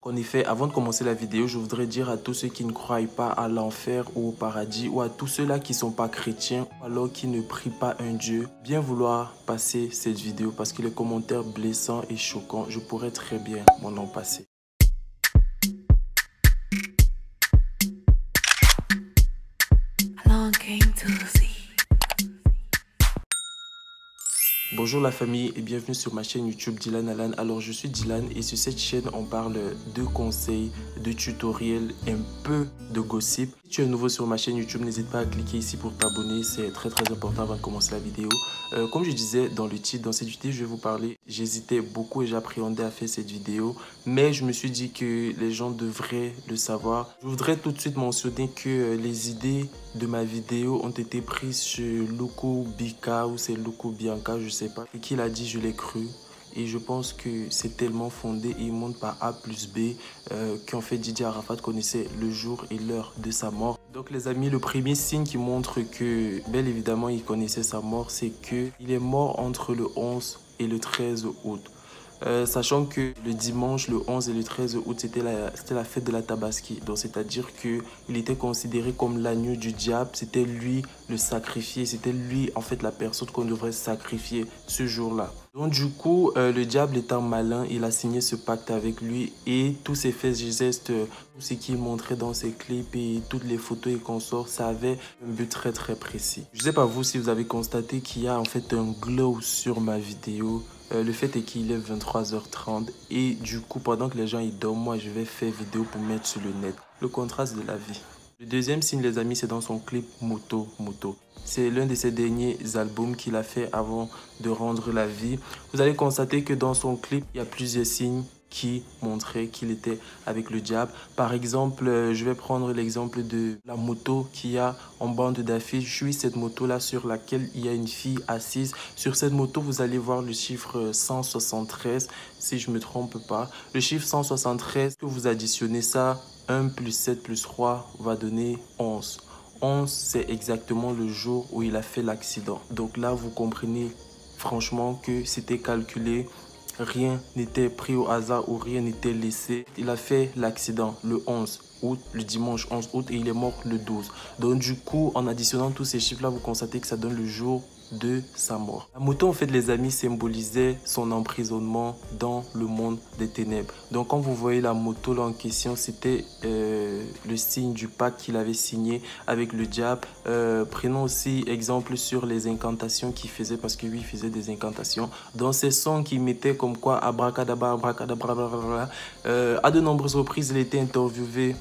En effet, avant de commencer la vidéo, je voudrais dire à tous ceux qui ne croient pas à l'enfer ou au paradis, ou à tous ceux-là qui ne sont pas chrétiens, ou alors qui ne prient pas un Dieu, bien vouloir passer cette vidéo parce que les commentaires blessants et choquants, je pourrais très bien m'en en passer. Bonjour la famille et bienvenue sur ma chaîne YouTube Dylan Alan. Alors je suis Dylan et sur cette chaîne on parle de conseils, de tutoriels, un peu de gossip. Si tu es nouveau sur ma chaîne YouTube, n'hésite pas à cliquer ici pour t'abonner, c'est très important avant de commencer la vidéo. Comme je disais dans le titre, dans cette vidéo je vais vous parler, j'hésitais beaucoup et j'appréhendais à faire cette vidéo, mais je me suis dit que les gens devraient le savoir. Je voudrais tout de suite mentionner que les idées de ma vidéo ont été prises sur Luku Bika ou c'est Luku Bianca, je sais pas. Et qu'il a dit, je l'ai cru. Et je pense que c'est tellement fondé et il montre par A plus B qu'en fait Didier Arafat connaissait le jour et l'heure de sa mort. Donc les amis, le premier signe qui montre que bel évidemment il connaissait sa mort, c'est qu'il est mort entre le 11 et le 13 août. Sachant que le dimanche, le 11 et le 13 août, c'était la fête de la Tabaski. Donc, c'est-à-dire qu'il était considéré comme l'agneau du diable. C'était lui le sacrifié. C'était lui, en fait, la personne qu'on devrait sacrifier ce jour-là. Donc, du coup, le diable étant malin, il a signé ce pacte avec lui. Et tous ses faits et gestes, tout ce qu'il montrait dans ses clips et toutes les photos et consorts, ça avait un but très précis. Je ne sais pas vous si vous avez constaté qu'il y a en fait un glow sur ma vidéo. Le fait est qu'il est 23h30 et du coup pendant que les gens ils dorment, moi je vais faire vidéo pour mettre sur le net. Le contraste de la vie. Le deuxième signe les amis, c'est dans son clip Moto. C'est l'un de ses derniers albums qu'il a fait avant de rendre la vie. Vous allez constater que dans son clip, il y a plusieurs signes qui montraient qu'il était avec le diable. Par exemple, je vais prendre l'exemple de la moto qu'il y a en bande d'affiche. Oui, cette moto-là sur laquelle il y a une fille assise. Sur cette moto, vous allez voir le chiffre 173, si je ne me trompe pas. Le chiffre 173, que vous additionnez ça, 1 plus 7 plus 3 va donner 11. 11, c'est exactement le jour où il a fait l'accident. Donc là, vous comprenez franchement que c'était calculé. Rien n'était pris au hasard ou rien n'était laissé. Il a fait l'accident le 11 août, le dimanche 11 août et il est mort le 12. Donc du coup, en additionnant tous ces chiffres-là, vous constatez que ça donne le jour de sa mort. La moto, en fait, les amis, symbolisait son emprisonnement dans le monde des ténèbres. Donc, quand vous voyez la moto là en question, c'était le signe du pacte qu'il avait signé avec le diable. Prenons aussi exemple sur les incantations qu'il faisait, parce que lui, il faisait des incantations. Dans ses sons qu'il mettait comme quoi, abracadabra, abracadabra, à de nombreuses reprises, il a été interviewé.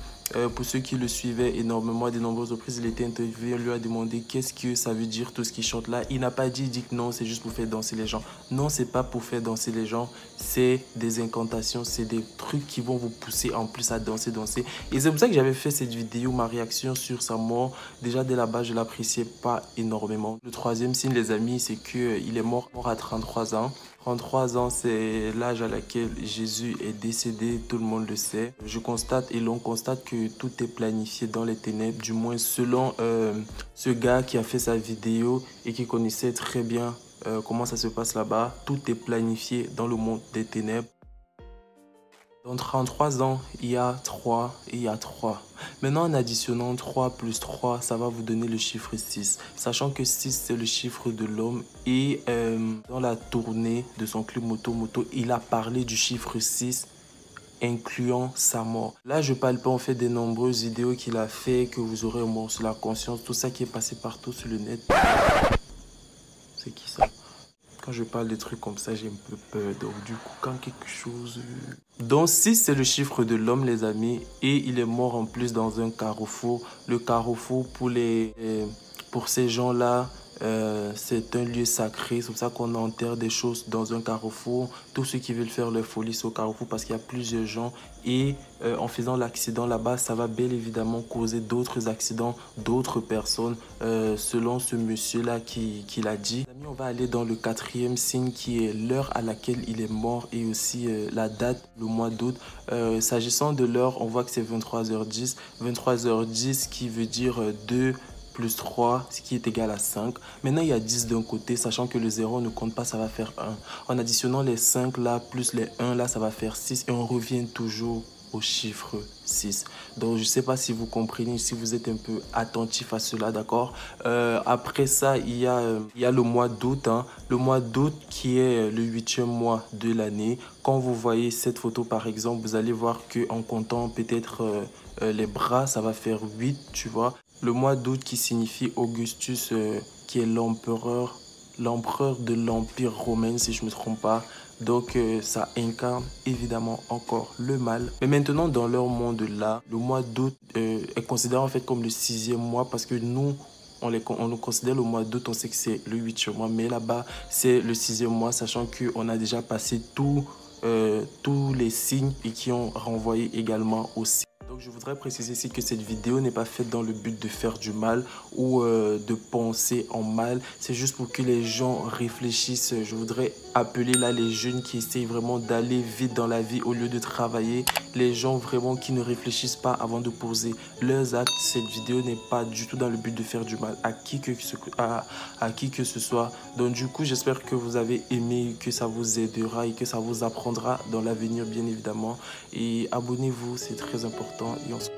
Pour ceux qui le suivaient énormément, à de nombreuses reprises, il était interviewé, on lui a demandé qu'est-ce que ça veut dire tout ce qu'il chante là. Il n'a pas dit, il dit que non, c'est juste pour faire danser les gens. Non, c'est pas pour faire danser les gens, c'est des incantations, c'est des trucs qui vont vous pousser en plus à danser. Et c'est pour ça que j'avais fait cette vidéo, ma réaction sur sa mort. Déjà dès là-bas, je l'appréciais pas énormément. Le troisième signe, les amis, c'est qu'il est mort à 33 ans. 33 ans, c'est l'âge à laquelle Jésus est décédé, tout le monde le sait. Je constate et l'on constate que tout est planifié dans les ténèbres, du moins selon ce gars qui a fait sa vidéo et qui connaissait très bien comment ça se passe là-bas. Tout est planifié dans le monde des ténèbres. Dans 33 ans, il y a 3 et il y a 3. Maintenant, en additionnant 3 plus 3, ça va vous donner le chiffre 6. Sachant que 6, c'est le chiffre de l'homme. Et dans la tournée de son clip Moto, il a parlé du chiffre 6, incluant sa mort. Là, je parle pas en fait des nombreuses vidéos qu'il a fait, que vous aurez au moins sur la conscience, tout ça qui est passé partout sur le net. C'est qui ça? Quand je parle de trucs comme ça, j'ai un peu peur. Donc, du coup, quand quelque chose... Donc, 6, c'est le chiffre de l'homme, les amis. Et il est mort en plus dans un carrefour. Le carrefour, pour ces gens-là, c'est un lieu sacré. C'est pour ça qu'on enterre des choses dans un carrefour. Tous ceux qui veulent faire leur folie, c'est au carrefour parce qu'il y a plusieurs gens. Et en faisant l'accident là-bas, ça va bel évidemment causer d'autres accidents, d'autres personnes, selon ce monsieur-là qui l'a dit. Les amis, on va aller dans le quatrième signe qui est l'heure à laquelle il est mort et aussi la date, le mois d'août. S'agissant de l'heure, on voit que c'est 23h10. 23h10 qui veut dire 2 plus 3, ce qui est égal à 5. Maintenant, il y a 10 d'un côté, sachant que le 0 ne compte pas, ça va faire 1. En additionnant les 5 là, plus les 1 là, ça va faire 6. Et on revient toujours au chiffre 6. Donc, je ne sais pas si vous comprenez, si vous êtes un peu attentif à cela, d'accord? Après ça, il y a le mois d'août, hein. Le mois d'août qui est le 8e mois de l'année. Quand vous voyez cette photo, par exemple, vous allez voir qu'en comptant peut-être les bras, ça va faire 8, tu vois. Le mois d'août qui signifie Augustus, qui est l'empereur de l'Empire romain, si je ne me trompe pas. Donc, ça incarne évidemment encore le mal. Mais maintenant, dans leur monde-là, le mois d'août est considéré en fait comme le 6e mois parce que nous, on nous considère le mois d'août, on sait que c'est le 8e mois. Mais là-bas, c'est le 6e mois, sachant qu'on a déjà passé tous les signes et qui ont renvoyé également aussi. Donc je voudrais préciser ici que cette vidéo n'est pas faite dans le but de faire du mal ou de penser en mal. C'est juste pour que les gens réfléchissent. Je voudrais appeler là les jeunes qui essayent vraiment d'aller vite dans la vie au lieu de travailler. Les gens vraiment qui ne réfléchissent pas avant de poser leurs actes. Cette vidéo n'est pas du tout dans le but de faire du mal à qui que ce soit. Donc du coup, j'espère que vous avez aimé, que ça vous aidera et que ça vous apprendra dans l'avenir bien évidemment. Et abonnez-vous, c'est très important. Et on se